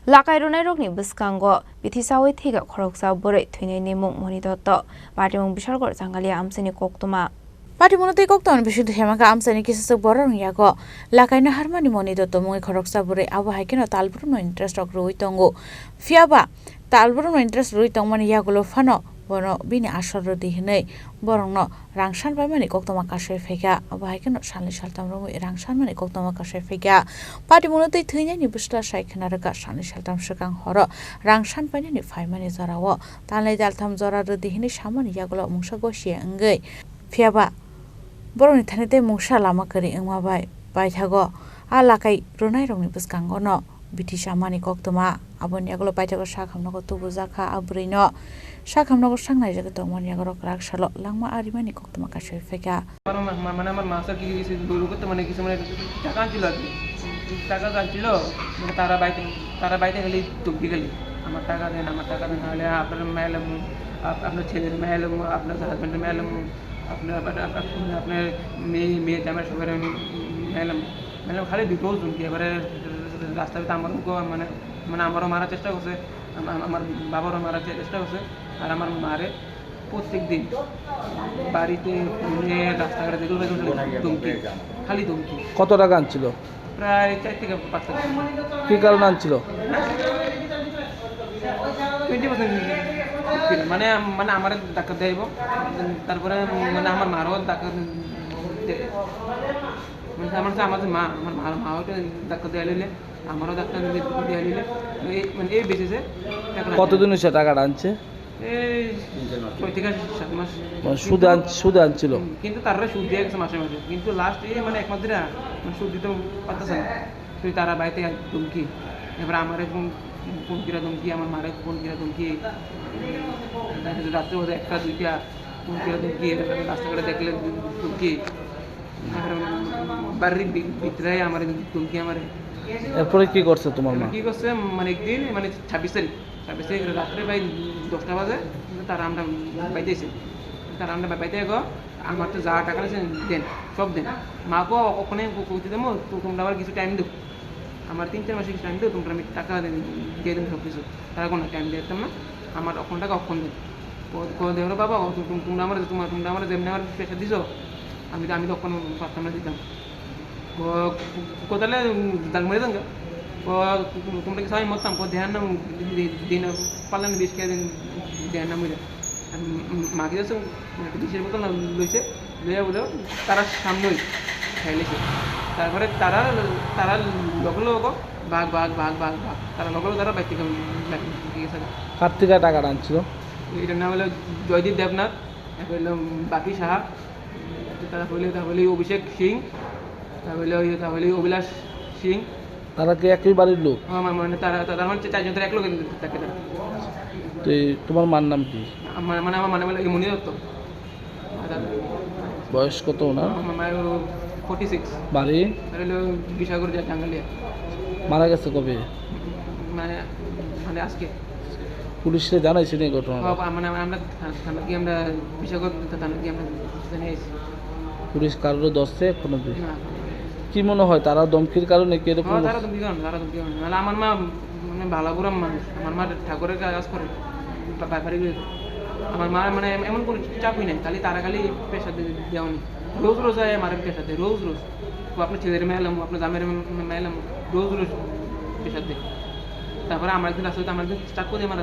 Lakai runai rokni biskango bithisawi thiga khoroksa borei thuinai nimung moni dotto patimung bishargor jangalia amseni koktoma Pati monotei kokton bishuddh hemaka amsani kisasuk borong yago lakaina harmani moni dotto mungi khoroksa borei abo haikeno talburno interest ok roi tongo fiaba talburno interest roi tongmani yagulo fano bono bini asor dihinei borongno rangsan baimani koktoma kasai feka abo haikeno salni saltam romu rangsan mani koktoma kasai feka pati monotei thuinani busla saikhnaraka salni saltam sukang horo rangsan bainani faimani jarawo talnai daltham jora dihinei samani yagulo mungsa gosia ngai fiaba boroni thanete mungsa lama kari engmabai paithago alakai runai rongni buskango no bithi samani koktoma aboni yagulo paithago sakhamnago tubujaka abrino sakhamnago sangnai jaga tongmani yago krak salo langma arimani koktoma kasai feka মানে আমার মাসা কি কিছু দূর করতে মানে কিছু মানে টাকা ছিল আর কি টাকা ছিল মানে তারা বাইতে গেলে তুবদি গেলে আমার টাকা দেন নাহলে আপনার মেয়েলাম আপনার ছেলের মেয়েলাম আপনার হাজব্যান্ডের মেয়েলাম আপনার মেয়ে জামাই সবার মেয়েলাম খালি দুটো জুমকি এবারে রাস্তাতে মানে আমারও মারার চেষ্টা করছে আমার বাবারও মারার চেষ্টা করছে আর আমার মারে প্রত্যেক দিন বাড়িতে রাস্তাঘাটে যেগুলো ধমকি খালি ধমকি। কত টাকা আনছিল? প্রায় 4 থেকে 5 টাকা। কি কারণে আনছিল? 20% মানে আমার ধাক্কা দেব তারপরে মানে আমার মারও ধাক্কা মানে আমার মা মাও ধাক্কা দেওয়া নিলে আমারও ধাক্কা দেওয়া নিলে মানে এই বেঁচেছে। কতদিন হয়েছে টাকাটা আনছে? সুদ আনছিল কিন্তু তারা সুদ দিয়ে গেছে মাসে মাসে কিন্তু লাস্ট মানে এক মাস ধরে সুদ দিতে পারতেছে না তুই তারা বাড়িতে ধমকি এবার আমার ফোন কিরা ধমকি আমার মারে ফোন কিরা ধমকি রাত্রে বোধ 1টা 2টা ফোন কিরা ধমকি রাস্তাঘাটে দেখলে ধমকি বাড়ির ভিতরে আমার ধমকি আমার। এরপরে কি করছে তোমার মা? কি করছে মানে একদিন মানে 26 তারিখ রাত্রে প্রায় 10টা বাজে তারা আমরা বাইতেছি তারা আমরা বাইতে গো আমার তো যা টাকা আছে দেন সব দেন মাকেও ওখানে কইতে দেবো তোমরা আবার কিছু টাইম দেবো আমার 3-4 মাসে কিছু টাইম দেবো তোমরা আমি টাকা দিয়ে দেন সব কিছু তারা কোনো টাইম দিতাম না আমার ওখান টাকা অক্ষণ দেন দেবো বাবা তোমরা আমার যেমনি আমার প্রেশার দিছো আমি তখন পারতাম না দিতাম কোথালে দাল মরে দেন তোমরা কি সবাই মরতাম ধ্যান নাম দিন পারলাম না 20 টাকা দিন ধ্যান নাম মরে মাকে যাচ্ছে বিষের বোতল লইছে লইয়া বলে তারা সামনেই খাইলেছে তারপরে তারা লগে বাঘ তারা লগে তারা বাইক থেকে গেছে। কার থেকে টাকাটা আনছিল? এটার নাম হলো জয়দীপ দেবনাথ এরপর হলো বাপি সাহা তারপরে অভিষেক সিং তারপরে অভিলাষ সিং। তারা কি একই বাড়ির লোক? মানে তারা মানে 4 জন এক লোক থাকে। তো তোমার মার নাম কি? আমার মানে মনি দত্ত। বয়স কত না? 46। বাড়ি হলো বিশাগর জাঙ্গালিয়া। মারা গেছে কবে? মানে আজকে। পুলিশে জানাইছে এই ঘটনা? মানে আমরা থানা কি আমরা বিশাগর থানা কি আমরা জানিয়েছি। পুলিশ কারোর দোষে এখনো কি মনে হয় তারা ধমকির কারণে কি এরকম? তারা ধমকি মানে আমার মা মানে ভালাপুরাম মানুষ আমার মা ঠাকুরের কাজ করে বাড়ি আমার মা মানে এমন কোনো চাপই নাই তারা খালি পেশা দেওয়া নেই রোজ আমার পেশা দেয় রোজ আপনার ছেলের মেলাম আপনার জামের মেলাম রোজ পেশা দেয়। তারপরে আমার একদিন আসলে আমার একদিন স্টার্ট করে আমার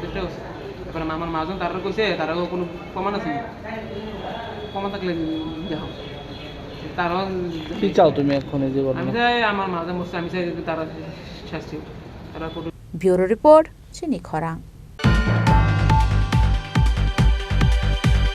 চেষ্টা করছে তারপরে আমার মাজন তারা কইছে তারাও কোনো প্রমাণ আছে প্রমাণ থাকলে দেওয়া তারাও কি চাও তুমি এখন? আমি চাই আমার মাঝে মধ্যে আমি চাই তারা শাস্তি তারা। ব্যুরো রিপোর্ট চিনি খরাং।